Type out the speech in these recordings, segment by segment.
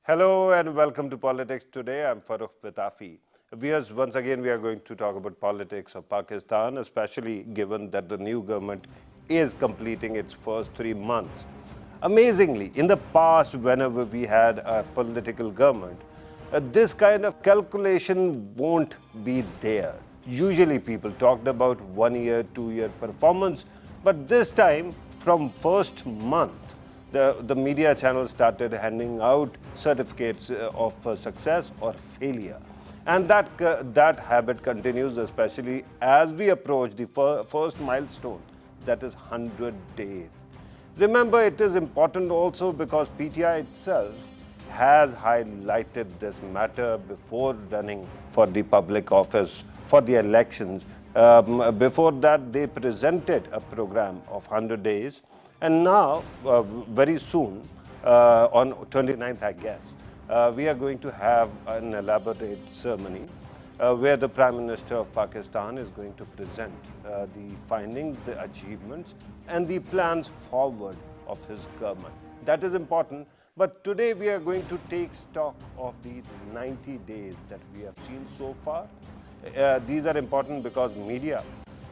Hello and welcome to Politics Today. I'm Farooq Pitafi. Once again, we are going to talk about politics of Pakistan, especially given that the new government is completing its first 3 months. Amazingly, in the past, whenever we had a political government, this kind of calculation won't be there. Usually, people talked about 1 year, 2 year performance, but this time, from first month, the media channels started handing out certificates of success or failure. And that habit continues, especially as we approach the first milestone, that is 100 days. Remember, it is important also because PTI itself has highlighted this matter before running for the public office for the elections. Before that, they presented a program of 100 days. And now, very soon, on 29th, I guess, we are going to have an elaborate ceremony where the Prime Minister of Pakistan is going to present the findings, the achievements, and the plans forward of his government. That is important. But today we are going to take stock of the 90 days that we have seen so far. These are important because media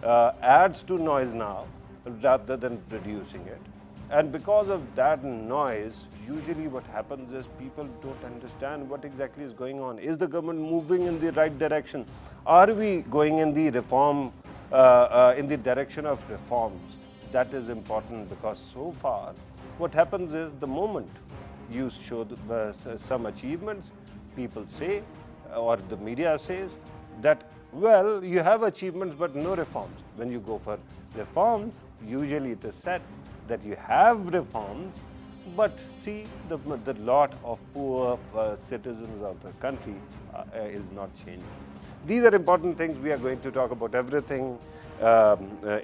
adds to noise now rather than reducing it. And because of that noise, usually what happens is people don't understand what exactly is going on. Is the government moving in the right direction? Are we going in the reform, in the direction of reforms? That is important because so far, what happens is the moment you show some achievements, people say, or the media says, that, well, you have achievements but no reforms. When you go for reforms, usually it is said that you have reforms, but see, the lot of poor citizens of the country is not changing. These are important things. We are going to talk about everything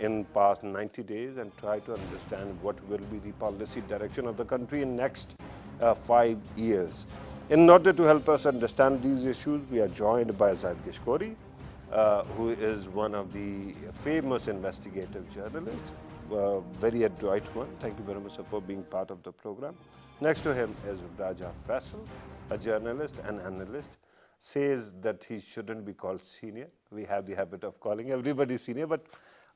in past 90 days and try to understand what will be the policy direction of the country in next 5 years. In order to help us understand these issues, we are joined by Zahid Gishkori, who is one of the famous investigative journalists, very adroit one. Thank you very much, sir, for being part of the program. Next to him is Raja Faisal, a journalist and analyst, says that he shouldn't be called senior. We have the habit of calling everybody senior, but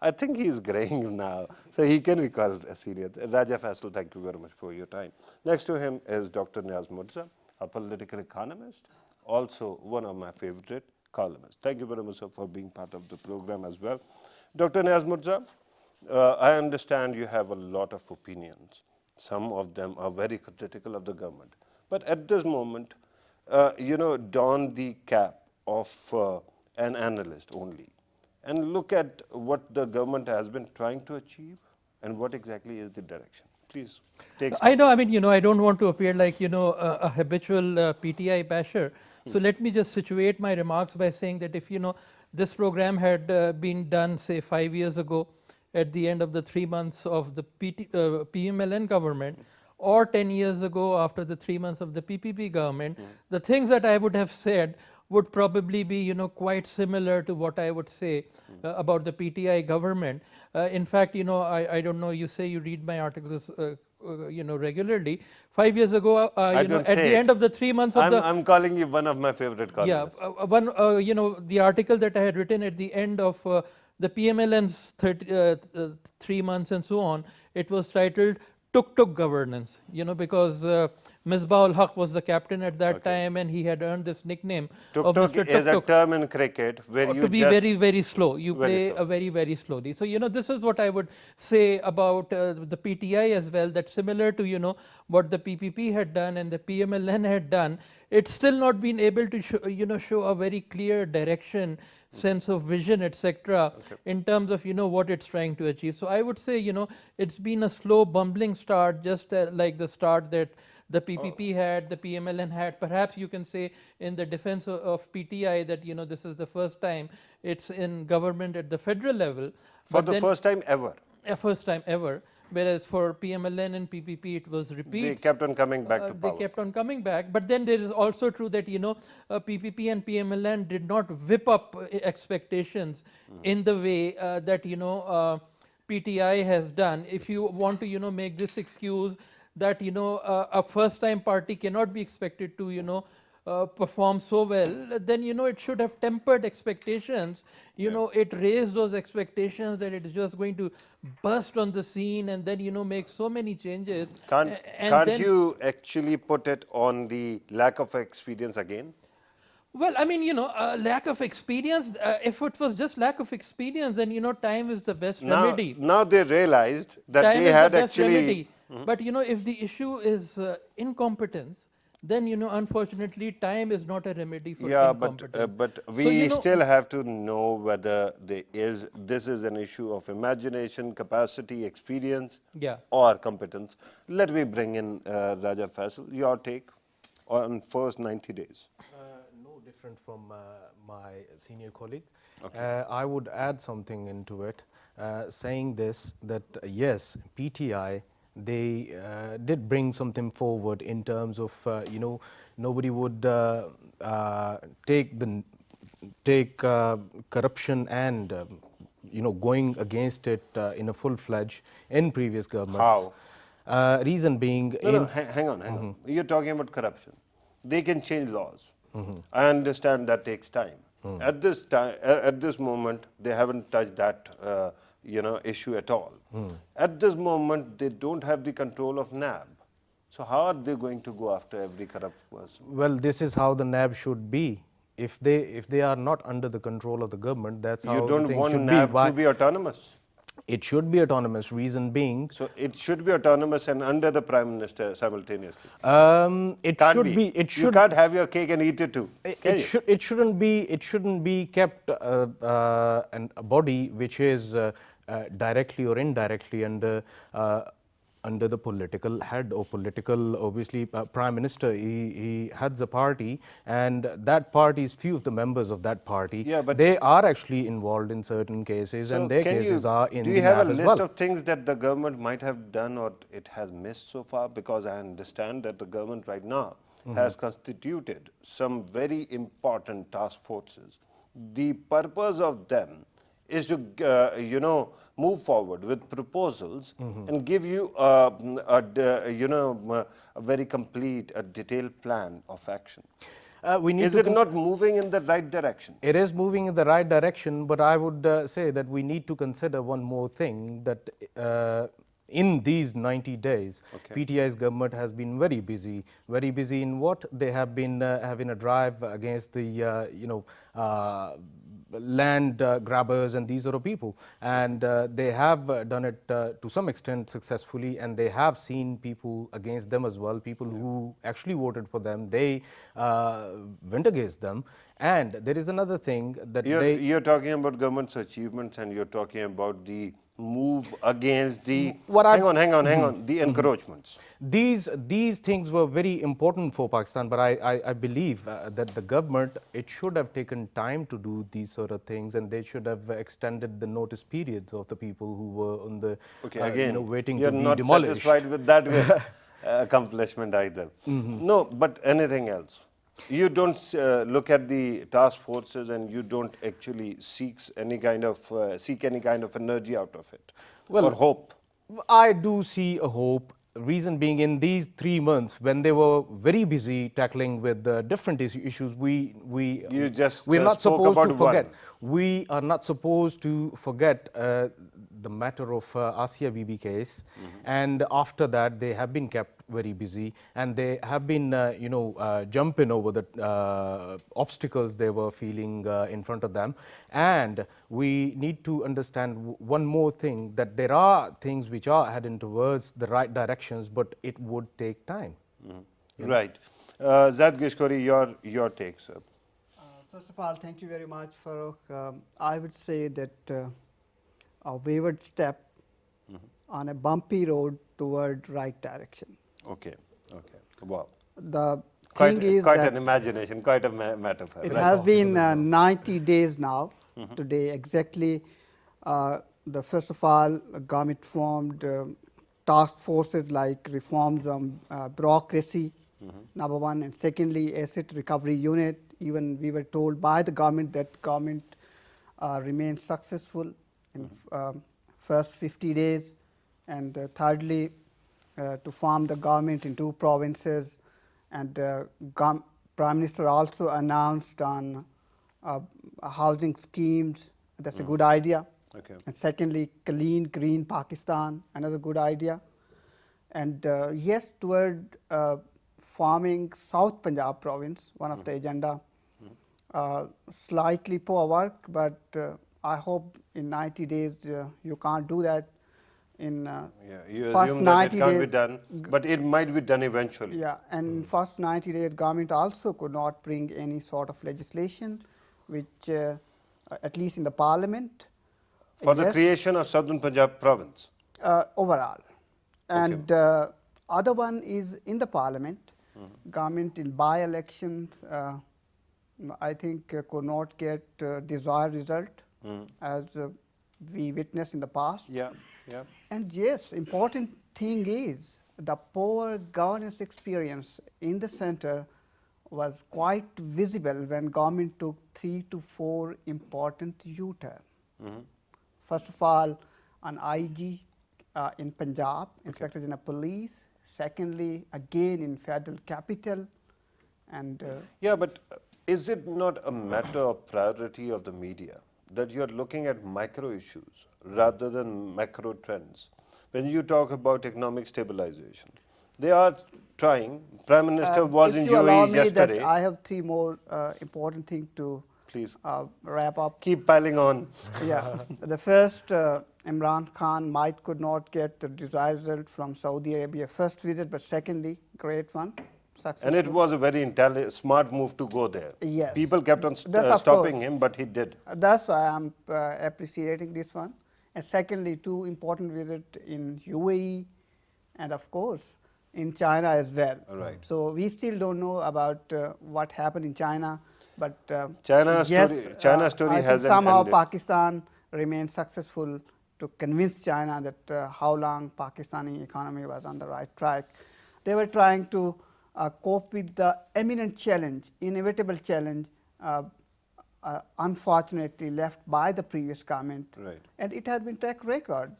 I think he is graying now, so he can be called a senior. Raja Faisal, thank you very much for your time. Next to him is Dr. Niaz, a political economist, also one of my favorite columnists. Thank you very much, sir, for being part of the program as well. Dr. Niaz, I understand you have a lot of opinions. Some of them are very critical of the government. But at this moment, don the cap of an analyst only and look at what the government has been trying to achieve and what exactly is the direction. Please take stock. I know, I don't want to appear like, a habitual PTI basher. So let me just situate my remarks by saying that if, this program had been done, say, 5 years ago, at the end of the 3 months of the PMLN government, or 10 years ago after the 3 months of the PPP government, the things that I would have said would probably be, quite similar to what I would say about the PTI government. In fact, I don't know, you say you read my articles, regularly. 5 years ago, at the end of the 3 months of I'm calling you one of my favorite columnists. Yeah, the article that I had written at the end of the PMLN's 3 months and so on, it was titled Tuk Governance, because Misbah ul Haq was the captain at that time, and he had earned this nickname of Mr. Tuk is a term in cricket where you to be very, very slow. You play very, very slowly. So, this is what I would say about the PTI as well, that similar to, what the PPP had done and the PMLN had done, it's still not been able to show a very clear direction, sense of vision, etc., in terms of what it's trying to achieve. So I would say it's been a slow, bumbling start, just like the start that the PPP had, the PMLN had. Perhaps you can say in the defense of PTI that this is the first time it's in government at the federal level. For the first time ever. First time ever. Whereas for PMLN and PPP, it was repeats. They kept on coming back to power. They kept on coming back. But then there is also true that, PPP and PMLN did not whip up expectations in the way that, PTI has done. If you want to, make this excuse that a first time party cannot be expected to perform so well, then it should have tempered expectations. It raised those expectations that it is just going to burst on the scene and then make so many changes. And Can't then, you actually put it on the lack of experience again? well, I mean, lack of experience. If it was just lack of experience, then time is the best remedy. Now they realized that Time they is the had best actually. remedy. But if the issue is incompetence, then unfortunately time is not a remedy for Yeah, incompetence. but So, we still have to know whether this is an issue of imagination, capacity, experience, yeah. or competence. Let me bring in Raja Faisal. Your take on first 90 days. No different from my senior colleague. I would add something into it, saying this, that yes, PTI, they did bring something forward in terms of, nobody would take corruption and, going against it in a full-fledged in previous governments. How? Reason being, No, hang on. You're talking about corruption. They can change laws. I understand that takes time. At this moment, they haven't touched that issue at all. At this moment, they don't have the control of NAB. So how are they going to go after every corrupt person? well, this is how the NAB should be. If they are not under the control of the government, that's You how the don't thing want should NAB be. to be autonomous. It should be autonomous. Reason being, So it should be autonomous and under the Prime Minister simultaneously. it Can't should be. be. It should. You can't have your cake and eat it too. Can you? It shouldn't be. It shouldn't be kept a body which is directly or indirectly under the political head or political, obviously, prime minister. He heads a party, and that party's few of the members of that party, Yeah, but they are actually involved in certain cases, So and their can cases are in do the you have a NAB as list well. of things that the government might have done or it has missed so far? Because I understand that the government right now has constituted some very important task forces. The purpose of them is to move forward with proposals and give you a very complete, a detailed plan of action. We need Is to it not moving in the right direction? It is moving in the right direction, but I would say that we need to consider one more thing, that in these 90 days, PTI's government has been very busy. Very busy in what? They have been having a drive against the, land grabbers and these sort of people. And they have done it to some extent successfully, and they have seen people against them as well, people who actually voted for them. They went against them. And there is another thing that You're talking about government's achievements, and you're talking about the move against the hang on, the encroachments. These things were very important for Pakistan, but I believe that the government, it should have taken time to do these sort of things, and they should have extended the notice periods of the people who were on the waiting you're to be not demolished. satisfied with that accomplishment either. No, but anything else? You don't look at the task forces, and you don't actually seek any kind of energy out of it, or hope. I do see a hope. Reason being, in these 3 months, when they were very busy tackling with different issues, we're not spoke supposed to about forget. one. We are not supposed to forget the matter of Asia Bibi case, and after that they have been kept very busy, and they have been jumping over the obstacles they were feeling in front of them. And we need to understand one more thing, that there are things which are heading towards the right directions, but it would take time. Right. Zahid, Gishkori, your take, sir. First of all, thank you very much, Farooq. I would say that a wayward step on a bumpy road toward right direction. Okay. Wow. The Quite thing is an that imagination, quite a metaphor. it has been 90 days now, today exactly. First of all, government formed task forces like reforms on bureaucracy, number one, and secondly, asset recovery unit. Even we were told by the government that government remained successful in first 50 days. And thirdly, to form the government in 2 provinces, and Prime Minister also announced on housing schemes. That's a good idea. Okay. And secondly, clean, green Pakistan, another good idea. And yes, toward forming South Punjab province, one of the agenda. Slightly poor work, but I hope in 90 days you can't do that. In You first assume that 90 it can't days, be done, but it might be done eventually. yeah, and in first 90 days, government also could not bring any sort of legislation, which at least in the parliament. For the yes, creation of Southern Punjab province. overall. And other one is in the parliament, government in by-elections, I think could not get desired result as we witnessed in the past. Yeah, yeah. And yes, important thing is the poor governance experience in the center was quite visible when government took 3 to 4 important U-turn. First of all, an IG in Punjab, Inspector General Police. Secondly, again in federal capital. And Yeah, but is it not a matter of priority of the media that you are looking at micro issues rather than macro trends? When you talk about economic stabilization, they are trying. Prime Minister was in if you allow UAE me yesterday. that I have 3 more important things to Please wrap up. keep piling on. Yeah, the first, Imran Khan could not get the desired result from Saudi Arabia first visit, but secondly, great one, successful. And it was a very smart move to go there. Yes. People kept on That's of stopping course. him, but he did. That's why I'm appreciating this one. And secondly, 2 important visits in UAE, and of course in China as well. Right. So we still don't know about what happened in China, but China yes, story I think hasn't somehow ended. Pakistan remained successful to convince China that how long Pakistani economy was on the right track. They were trying to cope with the imminent challenge, inevitable challenge, unfortunately left by the previous government. Right. And it has been track record.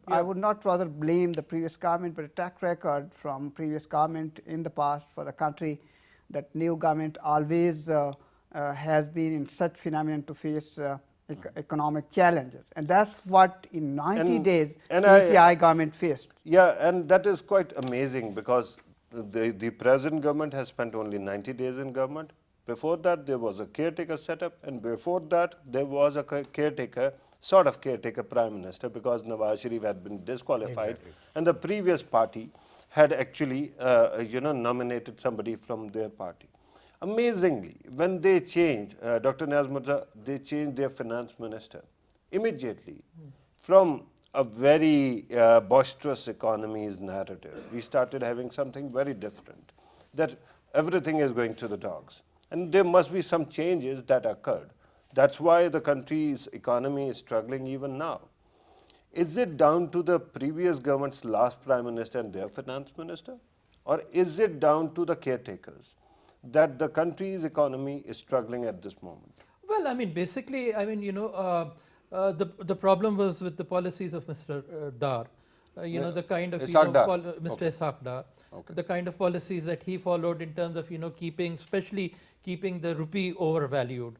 I would not rather blame the previous government, but a track record from previous government in the past for the country, that new government always has been in such phenomenon to face economic challenges. And that's what in 90 days PTI government faced. Yeah, and that is quite amazing because the present government has spent only 90 days in government. Before that, there was a caretaker setup, and before that, there was a caretaker, sort of caretaker prime minister, because Nawaz Sharif had been disqualified, and the previous party had actually, nominated somebody from their party. Amazingly, when they changed, Dr. Niaz Murtaza, they changed their finance minister immediately from a very boisterous economy's narrative. We started having something very different, that everything is going to the dogs. And there must be some changes that occurred. That's why the country's economy is struggling even now. Is it down to the previous government's last prime minister and their finance minister? Or is it down to the caretakers that the country's economy is struggling at this moment? Well, I mean, basically, the problem was with the policies of Mr. Dar. The kind of Ishaq Dar. Mr. Ishaq Dar, the kind of policies that he followed in terms of especially keeping the rupee overvalued.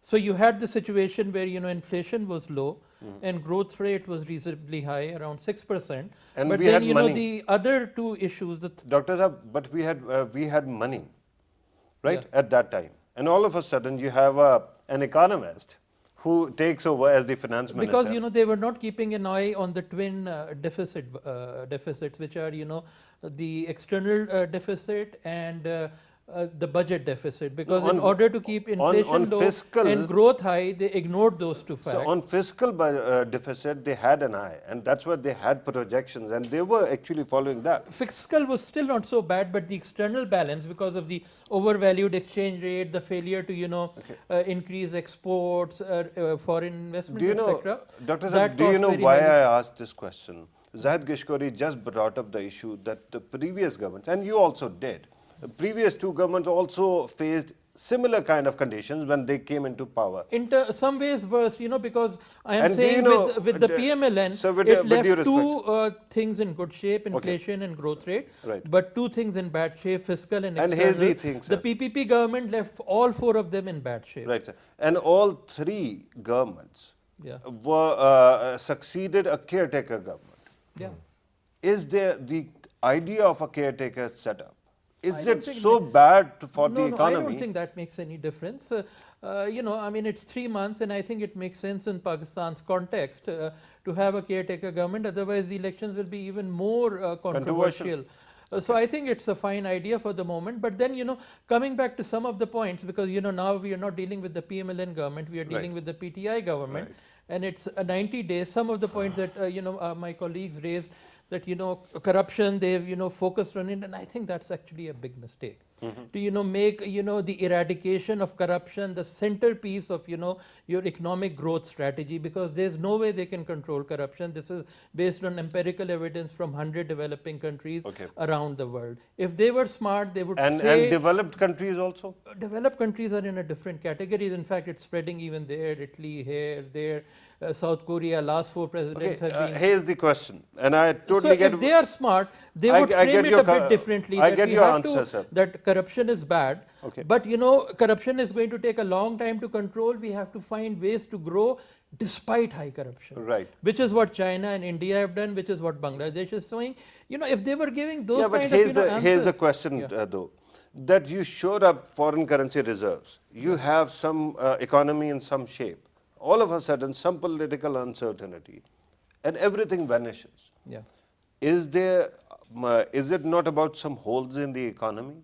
So you had the situation where inflation was low and growth rate was reasonably high, around 6%. And but we then had money. the other 2 issues. Dr. Saab, but we had money, right, at that time. And all of a sudden you have an economist who takes over as the finance minister. Because they were not keeping an eye on the twin deficits, which are the external deficit and the budget deficit. Because in order to keep inflation low and growth high, they ignored those 2 facts. So on fiscal deficit, they had an eye, and that's why they had projections, and they were actually following that. Fiscal was still not so bad, but the external balance, because of the overvalued exchange rate, the failure to increase exports, foreign investment, etc. Dr. Saab, do you know why I asked this question? Zahid Gishkori just brought up the issue that the previous governments, and you also did, the previous 2 governments also faced similar kind of conditions when they came into power. In some ways worse, because I am And do you saying know, with the PMLN, so with it due left two things in good shape, inflation and growth rate, Right. but two things in bad shape, fiscal and And external. here's the thing, sir. The PPP government left all four of them in bad shape. Right, sir. And all three governments Yeah. were succeeded a caretaker government. Yeah. Is there the idea of a caretaker setup? Is I don't it think so bad for the No, economy? I don't think that makes any difference. I mean, it's 3 months, and I think it makes sense in Pakistan's context to have a caretaker government. Otherwise, the elections will be even more controversial. So I think it's a fine idea for the moment. But then, coming back to some of the points, because, now we are not dealing with the PMLN government, we are dealing with the PTI government, and it's 90 days. Some of the points that, my colleagues raised, that, corruption, they've, focused on it, and I think that's actually a big mistake. To, make, the eradication of corruption the centerpiece of, your economic growth strategy, because there's no way they can control corruption. This is based on empirical evidence from 100 developing countries around the world. If they were smart, they would say... And developed countries also? Developed countries are in a different categories. In fact, it's spreading even there, Italy, here, there, South Korea, last 4 presidents have been... Here's the question, and I totally so get... if they are smart, they would frame it a bit differently. I get your answer, sir. That corruption is bad, but corruption is going to take a long time to control. We have to find ways to grow despite high corruption. Right. Which is what China and India have done, which is what Bangladesh is doing. If they were giving those kind of answers... Here's the question, though, that you showed up foreign currency reserves. You have some economy in some shape. All of a sudden, some political uncertainty, and everything vanishes. Yeah. Is it not about some holes in the economy,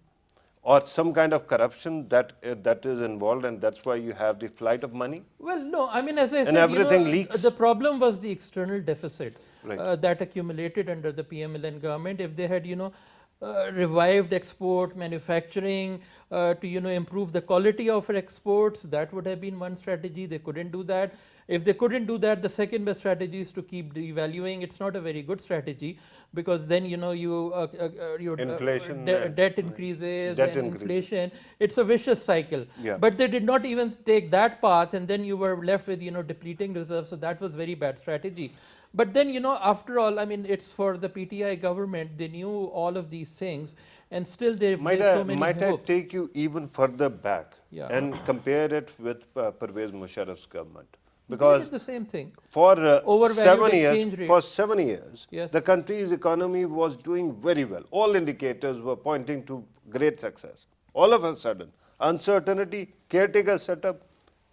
or some kind of corruption that is involved, and that's why you have the flight of money? Well, no. I mean, as I said, everything leaks. The problem was the external deficit Right. that accumulated under the PMLN government. If they had, revived export manufacturing to improve the quality of exports, that would have been one strategy. They couldn't do that. If they couldn't do that, the second best strategy is to keep devaluing. It's not a very good strategy, because then your Inflation, debt increases debt and increases. inflation. It's a vicious cycle. Yeah. But they did not even take that path, and then you were left with depleting reserves. So that was very bad strategy. But then, after all, I mean, it's for the PTI government. They knew all of these things, and still they've raised so many Might I hopes. take you even further back and compare it with Pervez Musharraf's government? They Because did the same thing. for Overvalued 7 exchange years, rate. for 7 years, Yes. the country's economy was doing very well. All indicators were pointing to great success. All of a sudden, uncertainty, caretaker setup,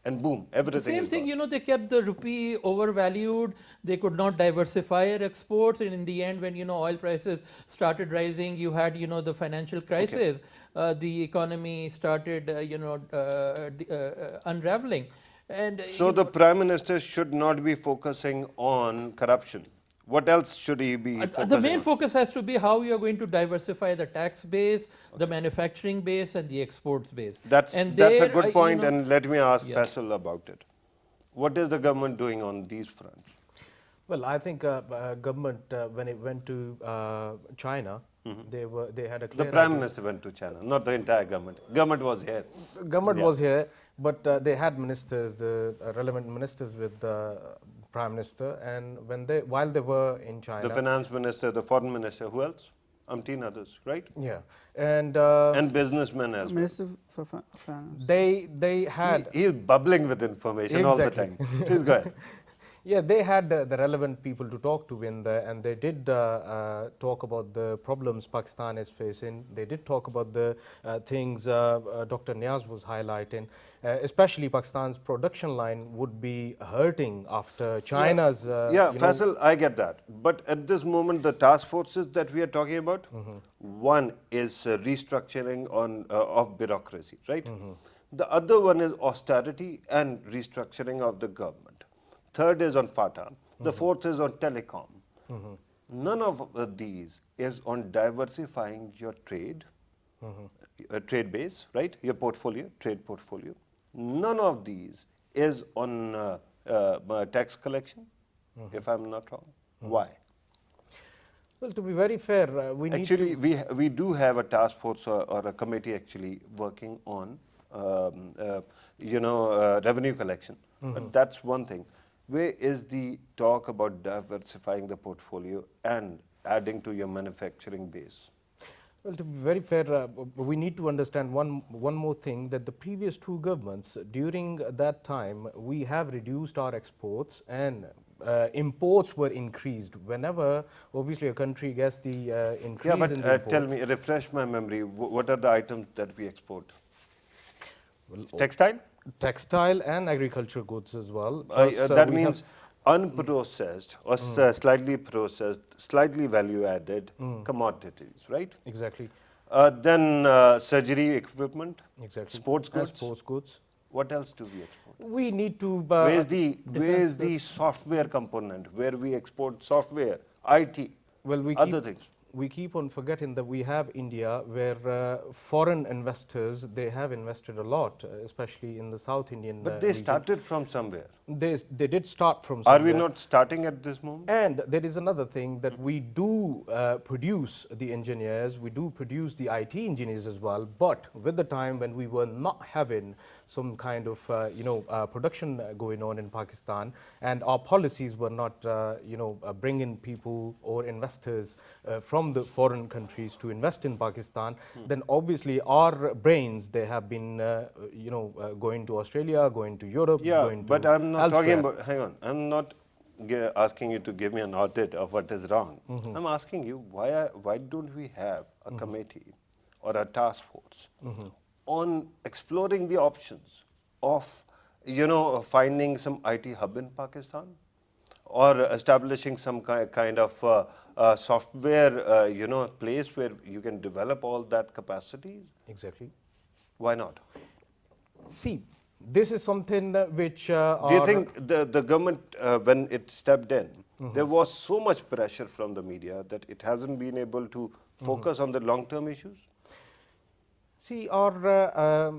and boom, everything Same is thing, gone. they kept the rupee overvalued. They could not diversify their exports, and in the end, when oil prices started rising, you had the financial crisis. The economy started unraveling, and So the Prime Minister should not be focusing on corruption. What else should he be focusing the main on? focus has to be how you are going to diversify the tax base, the manufacturing base, and the exports base. That's and a there, good point, and let me ask Yeah. Faisal about it. What is the government doing on these fronts? Well, I think government when it went to China, they had a The clear Prime idea. Minister went to China, not the entire government. Government was here. Government Yeah. was here, but they had ministers, the relevant ministers with the Prime Minister, and while they were in China, The Finance Minister, the Foreign Minister, who else? Umpteen others, right? yeah, and businessmen as well. Minister for Finance. they had He is bubbling with information all the time. Exactly. Please go ahead. Yeah, they had the relevant people to talk to in there, and they did talk about the problems Pakistan is facing. They did talk about the things Dr. Niaz was highlighting, especially Pakistan's production line would be hurting after China's. Faisal, I get that. But at this moment, the task forces that we are talking about, one is restructuring of bureaucracy, right? The other one is austerity and restructuring of the government. Third is on FATA. The fourth is on telecom. None of these is on diversifying your trade, trade base, right? Your portfolio, trade portfolio. None of these is on tax collection, if I'm not wrong. Why? Well, to be very fair, we need Actually, we do have a task force or a committee actually working on revenue collection. But that's one thing. Where is the talk about diversifying the portfolio and adding to your manufacturing base? Well, to be very fair, we need to understand one more thing, that the previous two governments, during that time, we have reduced our exports and imports were increased. Whenever, obviously, a country gets the increase Yeah, but in the tell imports. me, refresh my memory. What are the items that we export? Well, Textile? textile and agriculture goods as well. Plus, That we have- means unprocessed or slightly processed, slightly value added commodities, right? Exactly, Then surgery equipment, exactly. sports And goods. sports goods. What else do we export? We need to. Where's the software component where we export software, IT, Well, other things? we keep on forgetting that we have India, where foreign investors, they have invested a lot, especially in the South Indian But they region. started from somewhere. They did start from Are somewhere. we not starting at this moment? And there is another thing, that we do produce the engineers, we do produce the IT engineers as well, but with the time when we were not having some kind of production going on in Pakistan, and our policies were not bringing people or investors from the foreign countries to invest in Pakistan, then obviously our brains, they have been going to Australia, going to Europe, Yeah, going to but I'm not talking elsewhere. about, hang on, I'm not asking you to give me an audit of what is wrong. I'm asking you, why don't we have a committee or a task force on exploring the options of, finding some IT hub in Pakistan or establishing some kind of software, place where you can develop all that capacity? Exactly. Why not? See, this is something which Do you think the government, when it stepped in, there was so much pressure from the media that it hasn't been able to focus on the long-term issues? See, our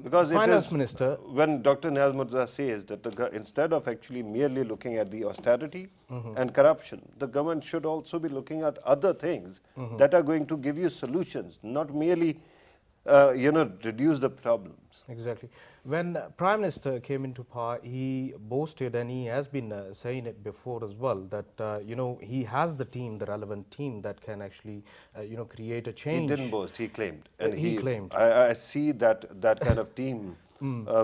Because it finance is- minister, when Dr. Niaz Murtaza says that instead of actually merely looking at the austerity and corruption, the government should also be looking at other things that are going to give you solutions, not merely reduce the problems. exactly. When Prime Minister came into power, he boasted, and he has been saying it before as well, that he has the team, the relevant team, that can actually create a He change. didn't boast, he claimed. He claimed. I see that kind of team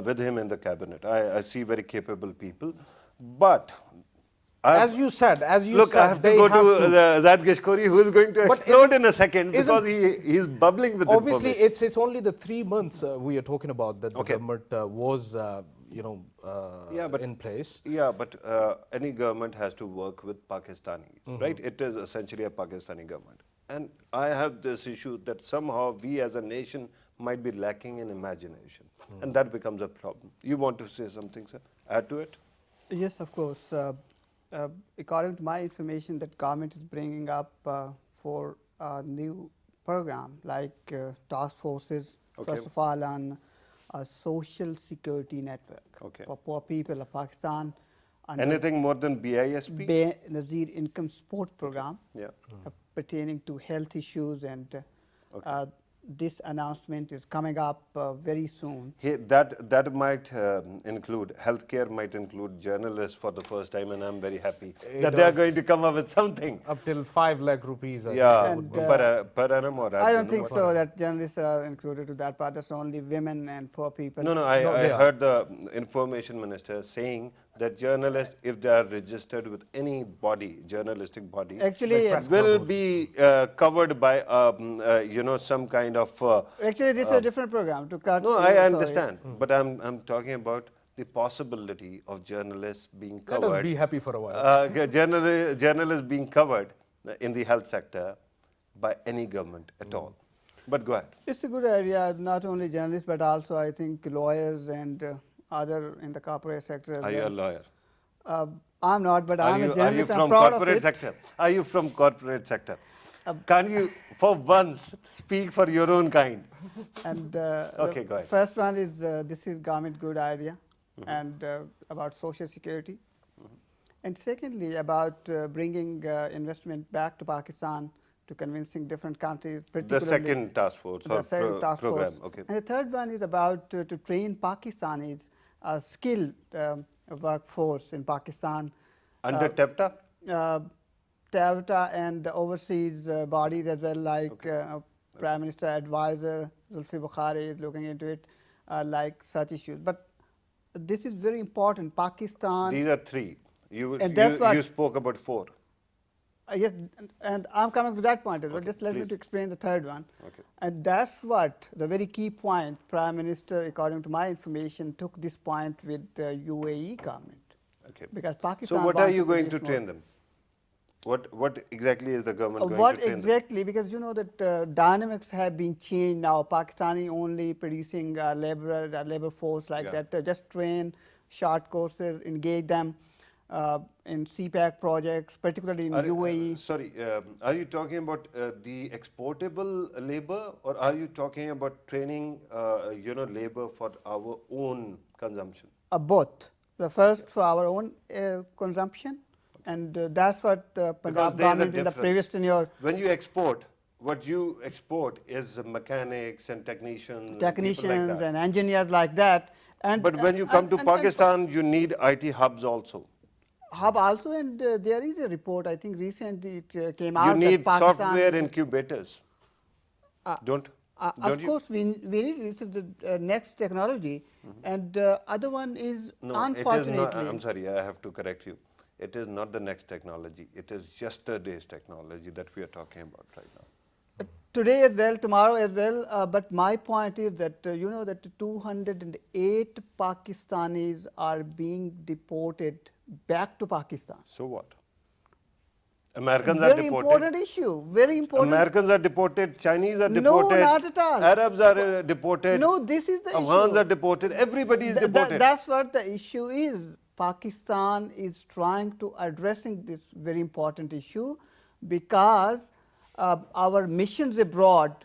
with him in the cabinet. I see very capable people. But As you said, look, I have to go to Zahid Gishkori, who is going to But explode in a second isn't- because he's bubbling with obviously, information. it's only the 3 months we are talking about that the Okay. government was Yeah, but- in place. Yeah, but any government has to work with Pakistanis, right? It is essentially a Pakistani government. And I have this issue that somehow we as a nation might be lacking in imagination. And that becomes a problem. You want to say something, sir? Add to it? Yes, of course. According to my information, that government is bringing up for a new program like task forces, Okay. first of all, on a social security network Okay. for poor people of Pakistan. And Anything more than BISP? Nazir income support program Yeah. pertaining to health issues, and this announcement is coming up very soon. That might include, healthcare might include journalists for the first time, and I'm very happy that they are going to come up with something. Up till 5 lakh rupees. I Yeah, think. And, per annum or I don't annum, think what? so that journalists are included to that part. That's only women and poor people. No, No, I they are. heard the information minister saying that journalists, if they are registered with any body, journalistic body, Actually, Like press will club be covered by, some kind of. actually, this is a different program to cut. No, sorry. I understand, but I'm talking about the possibility of journalists being Let covered. us be happy for a while. Journalists being covered in the health sector by any government at all. But go ahead. It's a good idea, not only journalists, but also I think lawyers and other in the corporate sector as Are you a well. lawyer? I'm not, but I'm a Are you journalist. I'm from proud of corporate it. sector? Are you from corporate sector? Can you, for once, speak for your own kind? And Okay, the go ahead. first one is this is government good idea, and about social security. And secondly, about bringing investment back to Pakistan to convincing different countries, The particularly second task force the or second task program. force. Okay. And the third one is about to train Pakistanis, skilled workforce in Pakistan. Under TEFTA? TAVTA and the overseas bodies as well, like Prime Minister Advisor Zulfi Bukhari is looking into it, like such issues. But this is very important. Pakistan. These are three. And that's what- You spoke about four. Yes, and I'm coming to that point as well. Okay, Just let me please. to explain the third one. Okay. And that's what the very key point. Prime Minister, according to my information, took this point with the UAE government. Okay. Because Pakistan. So what are wanted you going this to more. train them? What exactly is the government going What to train them? exactly? Because you know that dynamics have been changed now. Pakistani only producing labor force like Yeah. that. Just train short courses, engage them in CPAC projects, particularly in UAE. Sorry, are you talking about the exportable labor, or are you talking about training, labor for our own consumption? Both. The first for our own consumption, and that's what the Because Punjab there is a government in the difference. previous tenure. When you export, what you export is mechanics and technicians. and people Technicians like that. and engineers like that. And But when you come to Pakistan, you need IT hubs also. hub also, and there is a report. I think recently it came out. You that need Pakistan, software incubators. Don't of you? course, we need this is the next technology, and other one is No, unfortunately. it is not. I'm sorry, I have to correct you. It is not the next technology. It is yesterday's technology that we are talking about right now. Today as well, tomorrow as well. But my point is that you know that 208 Pakistanis are being deported back to Pakistan. So what? Americans are Very deported. important issue. Very important. Americans are deported. Chinese are No, deported. not at all. Arabs are deported. No, this is the Afghans issue. are deported. Everybody is deported. That's what the issue is. Pakistan is trying to addressing this very important issue because our missions abroad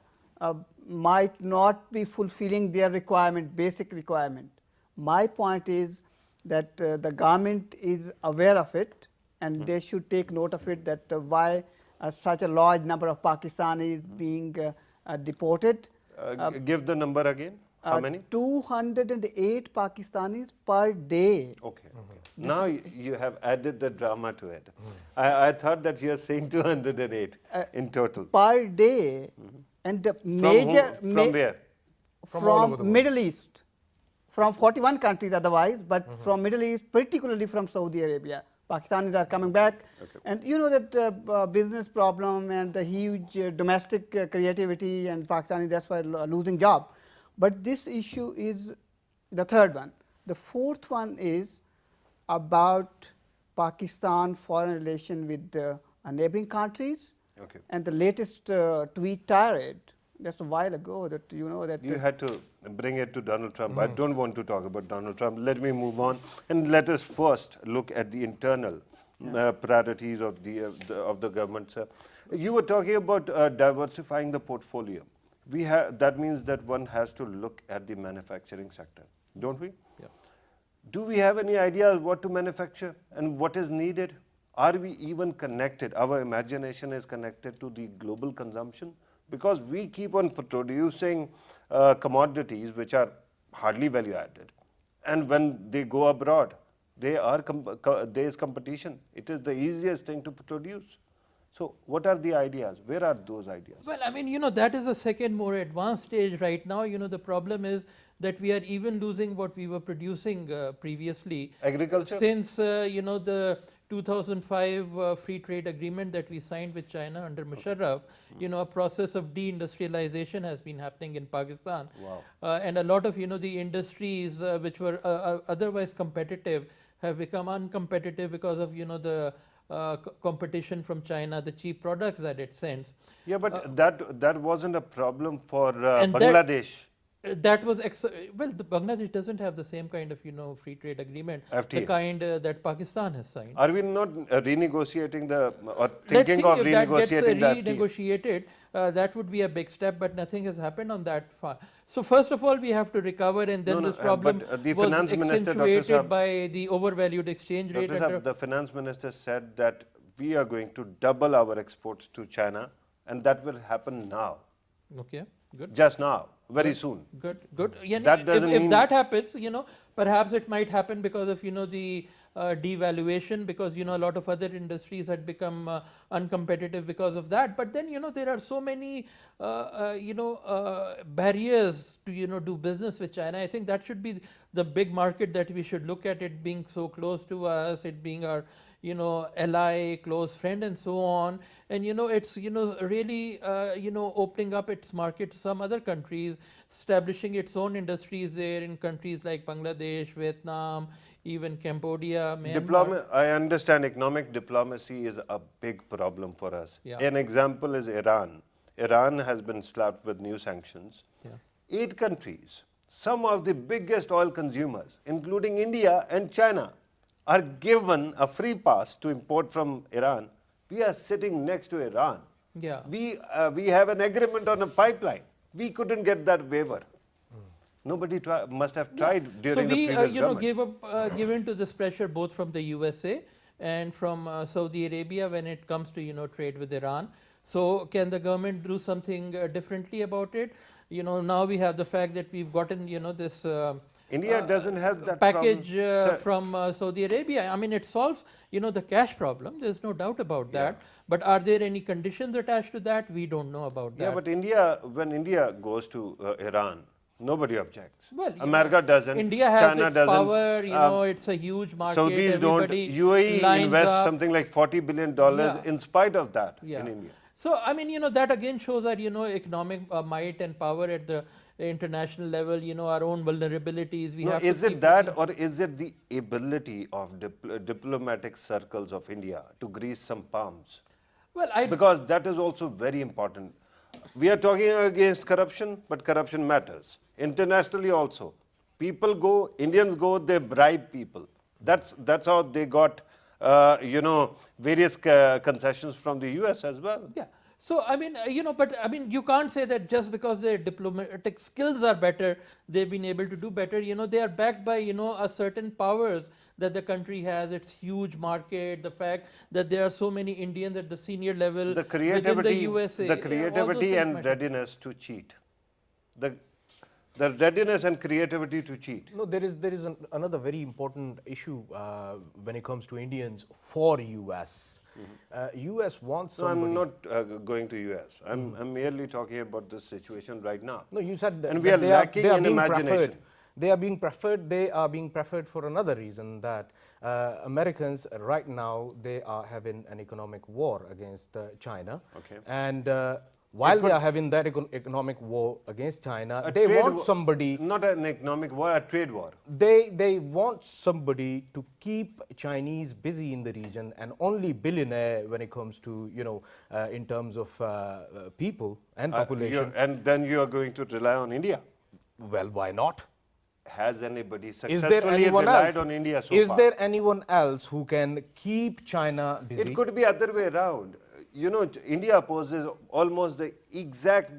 might not be fulfilling their requirement, basic requirement. My point is that the government is aware of it, and they should take note of it, that why such a large number of Pakistanis being deported. Give the number again. How many? 208 Pakistanis per day. Okay. Now you have added the drama to it. I thought that you are saying 208 in total. Per day. And the major. From where? From all over the From world. Middle East. From 41 countries otherwise, but from Middle East, particularly from Saudi Arabia. Pakistanis are coming back. Okay. And you know that business problem and the huge domestic creativity, and Pakistanis, that's why losing job. But this issue is the third one. The fourth one is about Pakistan foreign relation with the neighboring countries. Okay. And the latest tweet tirade just a while ago that you know that You had to bring it to Donald Trump. I don't want to talk about Donald Trump. Let me move on, and let us first look at the internal priorities of the government. Sir, you were talking about diversifying the portfolio. That means that one has to look at the manufacturing sector, don't we? Yeah. Do we have any idea what to manufacture and what is needed? Are we even connected? Our imagination is connected to the global consumption, because we keep on producing commodities which are hardly value added, and when they go abroad, there is competition. It is the easiest thing to produce. So what are the ideas? Where are those ideas? Well, I mean, you know, that is a second more advanced stage right now. You know, the problem is that we are even losing what we were producing previously. Agriculture? Since, the 2005 free trade agreement that we signed with China under Musharraf, you know, a process of deindustrialization has been happening in Pakistan. Wow. And a lot of, the industries which were otherwise competitive have become uncompetitive because of, the competition from China, the cheap products that it sends. Yeah, but that wasn't a problem for and Bangladesh. That was the Bangladesh doesn't have the same kind of free trade agreement, FTA. the kind that Pakistan has signed. Are we not renegotiating or Let's thinking see of if that gets renegotiating the FTA? renegotiated. That would be a big step, but nothing has happened on that far. So first of all, we have to recover, and then this problem but the was finance minister, Dr. accentuated Saab- by the overvalued exchange rate. Dr. Saab, the finance minister said that we are going to double our exports to China and that will happen now, Okay, good. just now, very soon. Good, good. Yani, That doesn't if mean- that happens, perhaps it might happen because of, the devaluation, because, a lot of other industries had become uncompetitive because of that. But then, there are so many, barriers to, do business with China. I think that should be the big market that we should look at, it being so close to us, it being our, ally, close friend, and so on. And it's really opening up its market to some other countries, establishing its own industries there in countries like Bangladesh, Vietnam, even Cambodia, Myanmar. I understand economic diplomacy is a big problem for us. Yeah. An example is Iran. Iran has been slapped with new sanctions. Yeah. 8 countries, some of the biggest oil consumers, including India and China, are given a free pass to import from Iran. We are sitting next to Iran. Yeah. We have an agreement on a pipeline. We couldn't get that waiver. Nobody must have tried during the previous government. Give in to this pressure both from the USA and from Saudi Arabia when it comes to trade with Iran. So can the government do something differently about it? Now we have the fact that we've gotten this India doesn't have that package problem. from Saudi Arabia. I mean, it solves the cash problem. There's no doubt about that. But are there any conditions attached to that? We don't know about that. Yeah, but when India goes to Iran, nobody objects. Well, America doesn't. India has China its doesn't. power. It's a huge market. Saudis don't. Everybody UAE lines invests up. something like $40 billion Yeah. in spite of that Yeah. in India. So I mean, that again shows our economic might and power at the international level. Our own vulnerabilities. We No, have is to it keep that, looking- or is it the ability of diplomatic circles of India to grease some palms? Well, Because that is also very important. We are talking against corruption, but corruption matters. Internationally also. People go, Indians go, they bribe people. That's how they got, various concessions from the US as well. Yeah. So I mean, but I mean, you can't say that just because their diplomatic skills are better, they've been able to do better. They are backed by a certain powers that the country has. Its huge market, the fact that there are so many Indians at the senior level The within creativity, the USA. the all those creativity things and matter. readiness to cheat. The readiness and creativity to cheat. No, there is another very important issue when it comes to Indians for US. US wants No, somebody. I'm not going to US. I'm merely talking about the situation right now. No, you said And that we are they lacking they in being imagination. preferred. They are being preferred. They are being preferred for another reason, that Americans right now, they are having an economic war against China. Okay. And while they are having that economic war against China, A they trade want war- somebody. Not an economic war, a trade war. They want somebody to keep Chinese busy in the region, and only billionaire when it comes to in terms of people and population. And then you are going to rely on India. Well, why not? Has anybody Is successfully there anyone relied else? on India so Is far? there anyone else who can keep China busy? It could be other way around. India poses almost the exact,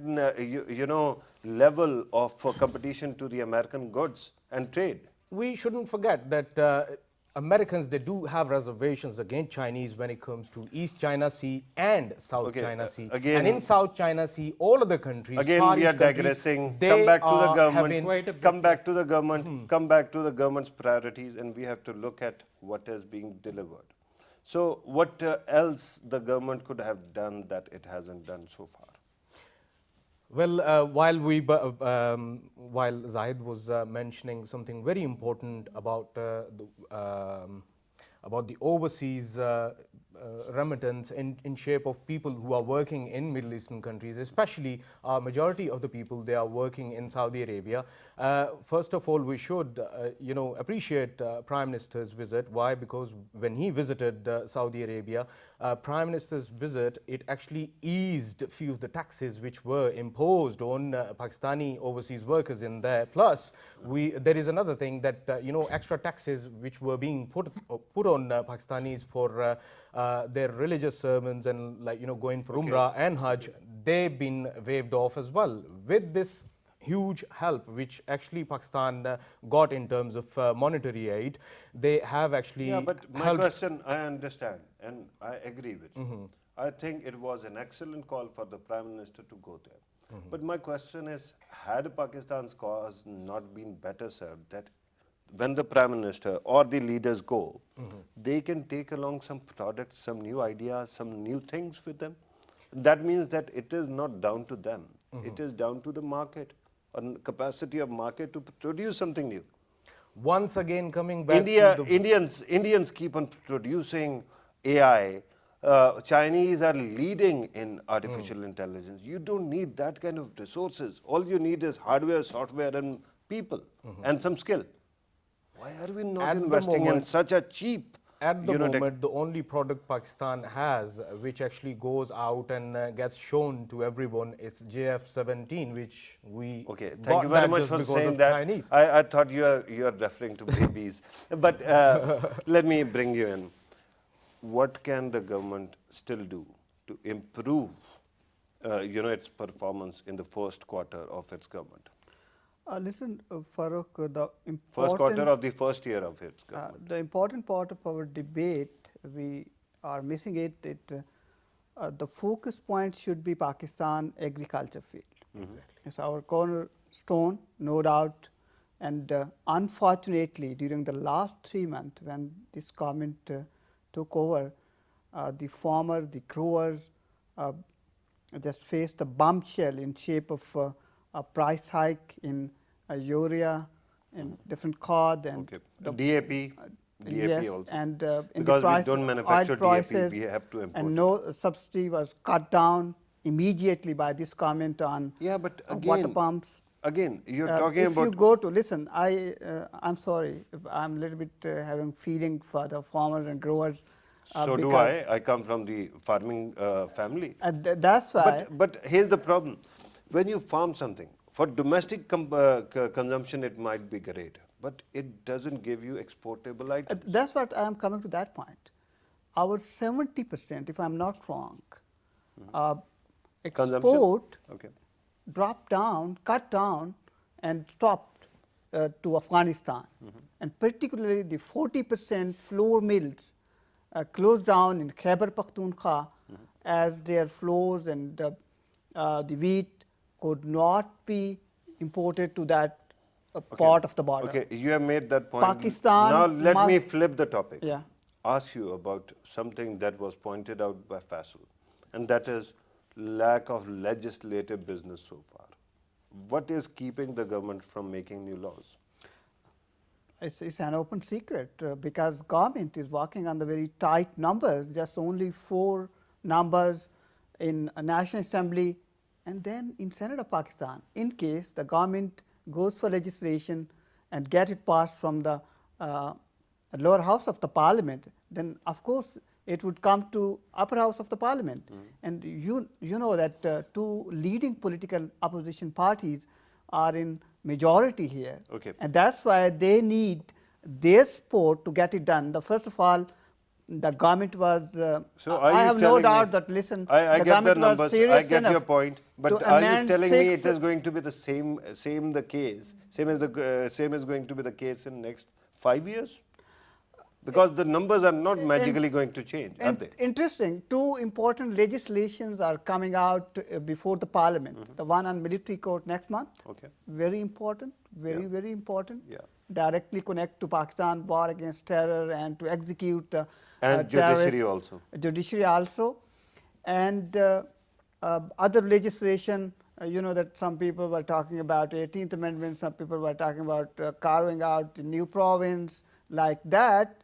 level of competition to the American goods and trade. We shouldn't forget that Americans, they do have reservations against Chinese when it comes to East China Sea and South Okay, China Sea. again- and in South China Sea, all of the countries, Again, Far we East are countries, digressing. they Come back to the are government. having- Quite a bit, Come back to the government. Come back to the government's priorities, and we have to look at what is being delivered. So, what else the government could have done that it hasn't done so far? Well, while Zahid was mentioning something very important about the overseas remittance in shape of people who are working in Middle Eastern countries, especially majority of the people, they are working in Saudi Arabia. First of all, we should appreciate Prime Minister's visit. Why? Because when he visited Saudi Arabia, Prime Minister's visit, it actually eased a few of the taxes which were imposed on Pakistani overseas workers in there. Plus, there is another thing that extra taxes which were being put on Pakistanis for their religious sermons and going for Umrah and Hajj, they've been waived off as well. With this huge help which actually Pakistan got in terms of monetary aid, they have actually Yeah, but my helped. question, I understand, and I agree with you. I think it was an excellent call for the Prime Minister to go there. But my question is, had Pakistan's cause not been better served that when the Prime Minister or the leaders go, they can take along some products, some new ideas, some new things with them? That means that it is not down to them. It is down to the market and capacity of market to produce something new. Once again, coming back to the Indians keep on producing AI. Chinese are leading in artificial intelligence. You don't need that kind of resources. All you need is hardware, software, and people, and some skill. Why are we not At the investing in moment- such a cheap? At the tech- moment, the only product Pakistan has which actually goes out and gets shown to everyone is JF-17, which we Okay, thank got you very that much just for because saying of that. Chinese. I thought you are referring to babies, but let me bring you in. What can the government still do to improve, its performance in the first quarter of its government? Listen, Farooq, the First quarter important of the first year of its government. the important part of our debate, we are missing it. The focus point should be Pakistan agriculture field. It's our cornerstone, no doubt. And unfortunately, during the last 3 months, when this government took over, the farmers, the growers, just faced a bombshell in shape of a price hike in urea and different cod and Okay. the DAP yes, also. and in the Because we price, don't manufacture oil DAP, prices, we have to import and it. no subsidy was cut down immediately by this comment on Yeah, but water again, pumps. Again, you're talking if you about. go to listen, I'm sorry, I'm a little bit having feeling for the farmers and growers. So do because- I. I come from the farming family. That's why. But here's the problem. When you farm something, for domestic consumption, it might be great, but it doesn't give you exportable items. That's what I am coming to that point. Our 70%, if I'm not wrong, Consumption? export Okay. dropped down, cut down, and stopped to Afghanistan. And particularly the 40% flour mills closed down in Khyber Pakhtunkhwa as their flours and the wheat could not be imported to that part of the border. Okay, you have made that point. Pakistan Now let me must- flip the topic. Yeah. Ask you about something that was pointed out by Faisal, and that is lack of legislative business so far. What is keeping the government from making new laws? It's an open secret because government is working on the very tight numbers, just only 4 numbers in a National Assembly and then in Senate of Pakistan. In case the government goes for legislation and get it passed from the lower house of the parliament, then of course it would come to upper house of the parliament. And you know that 2 leading political opposition parties are in majority here. Okay. And that's why they need their support to get it done. First of all, the government was, So are I you have no telling doubt me- that, listen, I the get the government was numbers, serious I get your enough point, but to are you amend telling me 6 it is going to be the same the case, same is going to be the case in next 5 years? Because the numbers are not magically going to change, are they? Interesting. 2 important legislations are coming out before the parliament. The one on military court next month. Okay. Very important. Yeah. Very important. Yeah. Directly connect to Pakistan war against terror and to execute And judiciary also. Judiciary also. And other legislation, you know that some people were talking about 18th Amendment, some people were talking about carving out the new province like that.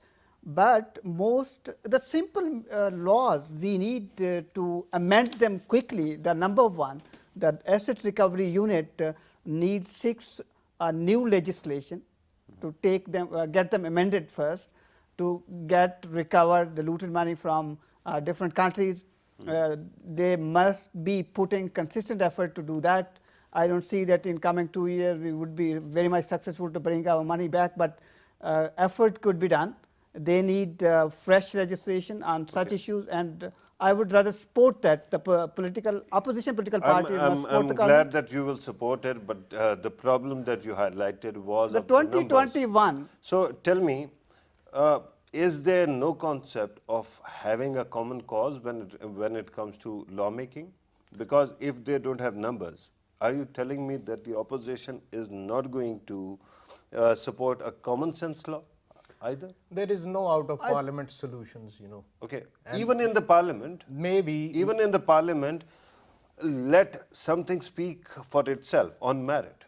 But the simple laws, we need to amend them quickly. The number one, the asset recovery unit needs 6 new legislation to take them, get them amended first, to recover the looted money from different countries. They must be putting consistent effort to do that. I don't see that in coming 2 years we would be very much successful to bring our money back, but effort could be done. They need fresh legislation on such issues, and I would rather support that. The opposition political parties must support I'm the glad government. that you will support it, but the problem that you highlighted was The of the numbers. 2021. So tell me, is there no concept of having a common cause when it comes to lawmaking? Because if they don't have numbers, are you telling me that the opposition is not going to support a common sense law either? There is no out of parliament solutions, you know. Okay, And even in the parliament, maybe even in the parliament, let something speak for itself on merit.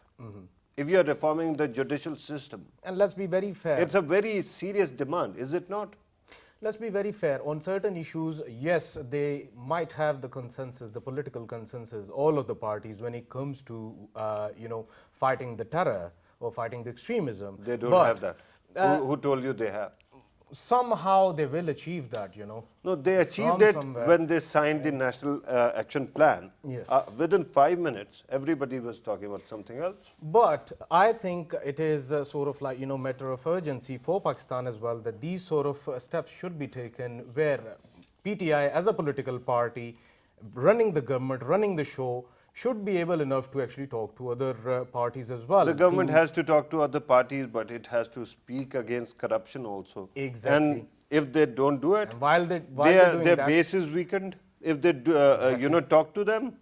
If you are reforming the judicial system, and let's be very fair. it's a very serious demand, is it not? Let's be very fair. On certain issues, yes, they might have the consensus, the political consensus, all of the parties when it comes to, you know, fighting the terror or fighting the extremism. They don't But, have that. Who told you they have? somehow they will achieve that, you know. No, they achieved From it somewhere. when they signed the National Action Plan. Yes. Within 5 minutes, everybody was talking about something else. But I think it is sort of like, you know, matter of urgency for Pakistan as well that these sort of steps should be taken where PTI as a political party running the government, running the show, should be able enough to actually talk to other parties as well. The government has to talk to other parties, but it has to speak against corruption also. Exactly. And if they don't do it, And while they're doing their that, base is weakened. If they you know, talk to them,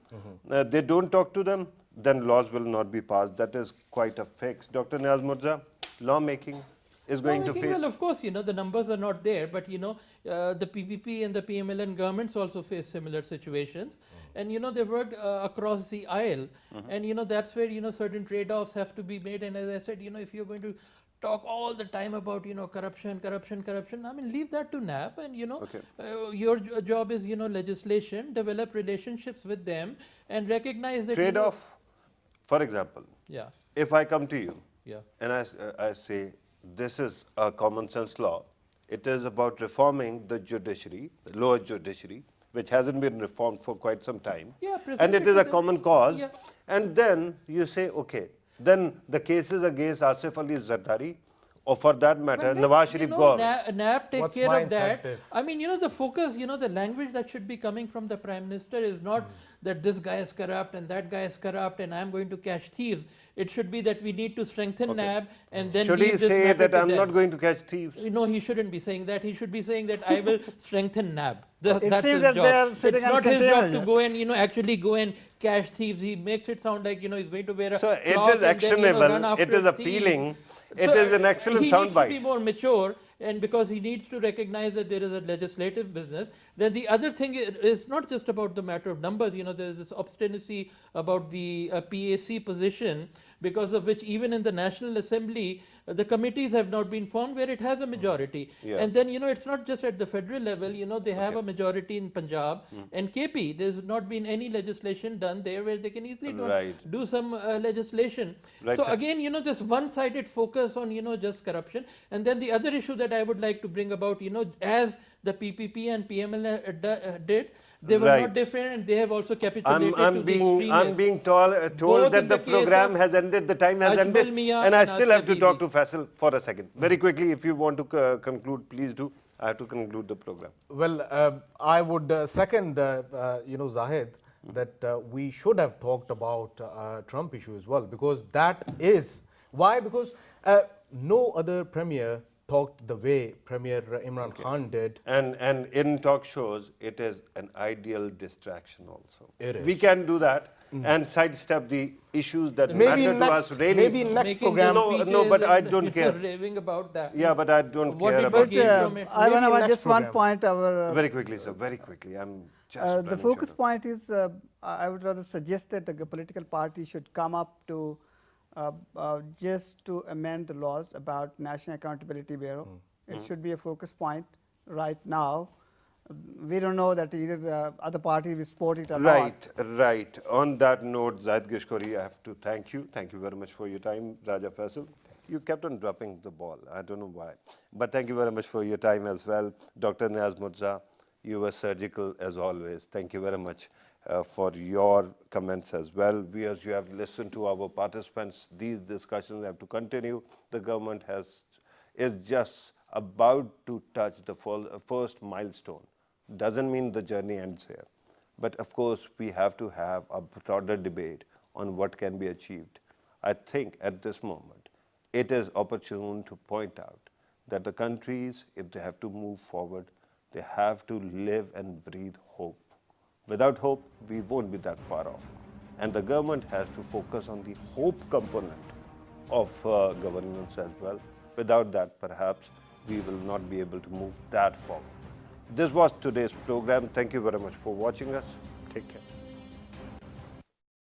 they don't talk to them, then laws will not be passed. That is quite a fix. Dr. Niaz Murtaza, lawmaking is going to Lawmaking, face. well, of course, you know, the numbers are not there, but, you know, the PPP and the PMLN governments also face similar situations. And, you know, they work across the aisle. And, you know, that's where, you know, certain trade-offs have to be made. And as I said, you know, if you're going to talk all the time about, you know, corruption, I mean, leave that to NAP. And, you know, your job is, you know, legislation, develop relationships with them and recognize that, Trade-off, for example, You know, if I come to you yeah. and I say, this is a common sense law, it is about reforming the judiciary, the lower judiciary, which hasn't been reformed for quite some time. Yeah, And it is a common cause. Yeah. And then you say, okay, then the cases against Asif Ali Zardari, or for that matter, Nawaz Sharif Gaur. NAP take What's care my of that. incentive? I mean, you know, the focus, you know, the language that should be coming from the Prime Minister is not that this guy is corrupt and that guy is corrupt and I'm going to catch thieves. It should be that we need to strengthen NAB and then Should leave he this say matter that to I'm them. not going to catch thieves? No, he shouldn't be saying that. He should be saying that I will strengthen NAB. It That's seems his that job. they are It's sitting on not his container job to yet. go and, you know, actually go and catch thieves. He makes it sound like, you know, he's going to wear a So it cloth is and then, you know, actionable, run after it is thieves. appealing, it So, is an excellent he needs to be soundbite. more mature, and because he needs to recognize that there is a legislative business. Then the other thing is not just about the matter of numbers. You know, there is this obstinacy about the PAC position, because of which even in the National Assembly, the committees have not been formed where it has a majority. Yeah. And then, you know, it's not just at the federal level, you know, they have a majority in Punjab and KP. There's not been any legislation done there where they can easily do some legislation. Right, So sir. again, you know, this one-sided focus on, you know, just corruption. And then the other issue that I would like to bring about, you know, as the PPP and PML did, they were Right. not different and they have also capitulated to I'm the being extremists. told Both that in the the case program of has ended, the time has Ajmal ended, Mia and I and still have to Asya talk to Bibi. Faisal for a second. Very quickly, if you want to conclude, please do. I have to conclude the program. well, I would second, you know, Zahid, that we should have talked about Trump issue as well, because that is why. Because no other premier talked the way Premier Imran Khan did. And in talk shows, it is an ideal distraction also. It is. We can do that and sidestep the issues that Maybe matter in to next, us really. maybe in next Making program. the No, but speeches I and, don't you know, care. raving about that. Yeah, but I don't What care did about we gain it. from it? I want Maybe to next just one program. point. Very quickly, sir, very quickly. I'm just The running focus short of- point is, I would rather suggest that the political party should come up to just to amend the laws about National Accountability Bureau. It should be a focus point right now. We don't know that either the other party will support it or not. Right. On that note, Zahid Gishkori, I have to thank you. Thank you very much for your time, Raja Faisal. You kept on dropping the ball. I don't know why. But thank you very much for your time as well. Dr. Niaz Murtaza, you were surgical as always. Thank you very much for your comments as well. As you have listened to our participants, these discussions have to continue. The government is just about to touch the first milestone. Doesn't mean the journey ends here. But of course, we have to have a broader debate on what can be achieved. I think at this moment, it is opportune to point out that the countries, if they have to move forward, they have to live and breathe hope. Without hope, we won't be that far off. And the government has to focus on the hope component of governance as well. Without that, perhaps we will not be able to move that forward. This was today's program. Thank you very much for watching us. Take care.